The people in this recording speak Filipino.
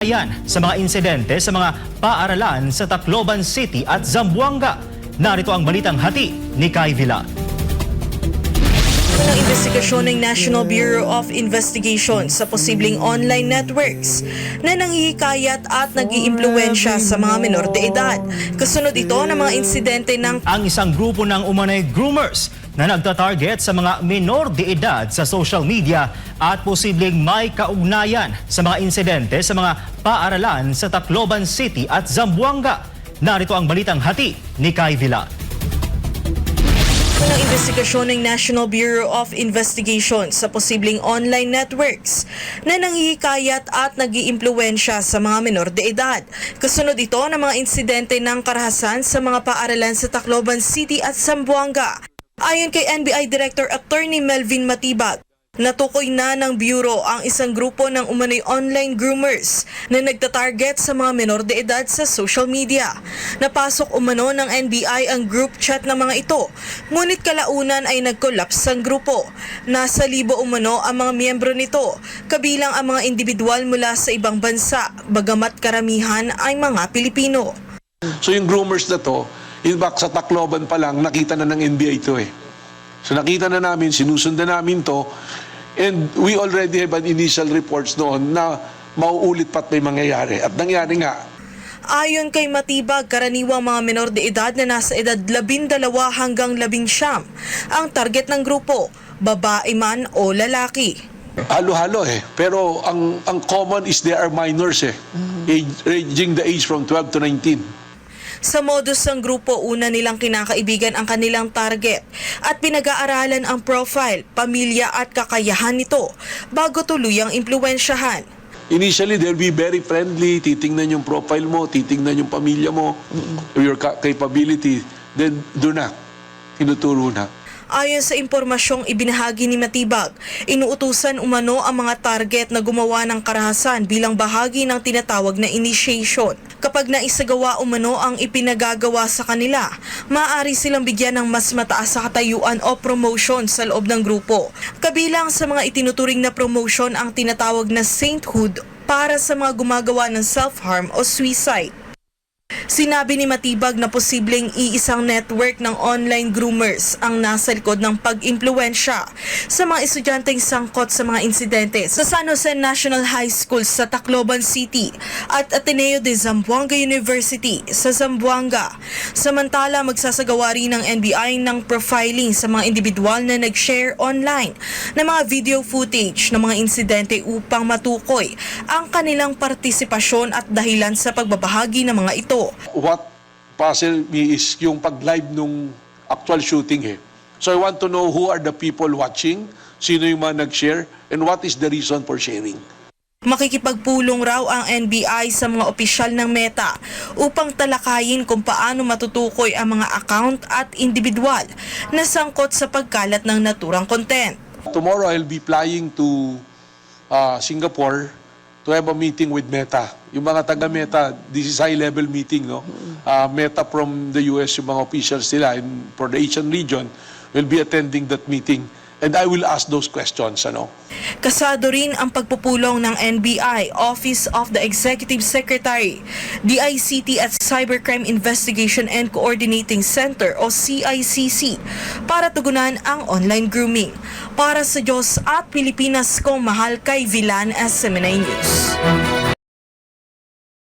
Yan sa mga insidente sa mga paaralan sa Tacloban City at Zamboanga. Narito ang balitang hati ni Kai Villa. Ng investigasyon ng National Bureau of Investigation sa posibleng online networks na nanghihikayat at nag-iimpluwensya sa mga menor de edad. Kasunod ito ng mga insidente ng Ang isang grupo ng umanay groomers na nagtatarget sa mga menor de edad sa social media at posibleng may kaugnayan sa mga insidente sa mga paaralan sa Tacloban City at Zamboanga. Narito ang balitang hati ni Kai Villa. ng investigasyon ng National Bureau of Investigation sa posibleng online networks na nanghihikayat at nag-iimpluwensya sa mga menor de edad. Kasunod ito ng mga insidente ng karahasan sa mga paaralan sa Tacloban City at Zamboanga. Ayon kay NBI Director Attorney Melvin Matibag, natukoy na ng Bureau ang isang grupo ng umano'y online groomers na nagtatarget sa mga menor de edad sa social media. Napasok umano ng NBI ang group chat ng mga ito, ngunit kalaunan ay nag-collapse ang grupo. Nasa libo umano ang mga miyembro nito, kabilang ang mga individual mula sa ibang bansa, bagamat karamihan ay mga Pilipino. So yung groomers na to, in fact sa Tacloban pa lang, nakita na ng NBI ito eh. So nakita na namin, sinusundan namin to, and we already have an initial reports noon na mauulit pa't may mangyayari. At nangyari nga. Ayon kay Matibag, karaniwang mga menor de edad na nasa edad 12 hanggang 19 ang target ng grupo, babae man o lalaki. Halo-halo eh. Pero ang common is they are minors eh. Ranging the age from 12 to 19. Sa modus ng grupo, una nilang kinakaibigan ang kanilang target at pinag-aaralan ang profile, pamilya at kakayahan nito bago tuluyang impluwensyahan. Initially, they'll be very friendly. Titingnan yung profile mo, titingnan yung pamilya mo, your capability. Then, doon na. Tinuturo na. Ayon sa impormasyong ibinahagi ni Matibag, inuutusan umano ang mga target na gumawa ng karahasan bilang bahagi ng tinatawag na initiation. Kapag naisagawa umano ang ipinagagawa sa kanila, maaari silang bigyan ng mas mataas sa katayuan o promotion sa loob ng grupo. Kabilang sa mga itinuturing na promotion ang tinatawag na sainthood para sa mga gumagawa ng self-harm o suicide. Sinabi ni Matibag na posibleng iisang network ng online groomers ang nasa likod ng pag-impluwensya sa mga estudyanteng sangkot sa mga insidente sa San Jose National High School sa Tacloban City at Ateneo de Zamboanga University sa Zamboanga. Samantala, magsasagawa rin ng NBI ng profiling sa mga individual na nag-share online ng mga video footage ng mga insidente upang matukoy ang kanilang partisipasyon at dahilan sa pagbabahagi ng mga ito. What puzzled me is yung pag-live nung actual shooting eh. So I want to know who are the people watching, sino yung mga nag-share, and what is the reason for sharing. Makikipagpulong raw ang NBI sa mga opisyal ng Meta upang talakayin kung paano matutukoy ang mga account at individual na sangkot sa pagkalat ng naturang content. Tomorrow I'll be flying to Singapore to have a meeting with Meta. Yung mga taga-Meta, this is high-level meeting, no? Meta from the US, yung mga officials nila, and for the Asian region, will be attending that meeting. And I will ask those questions, ano? Kasado rin ang pagpupulong ng NBI, Office of the Executive Secretary, DICT at Cybercrime Investigation and Coordinating Center o CICC para tugunan ang online grooming. Para sa Diyos at Pilipinas kong mahal, Kai Villan, SMNI News.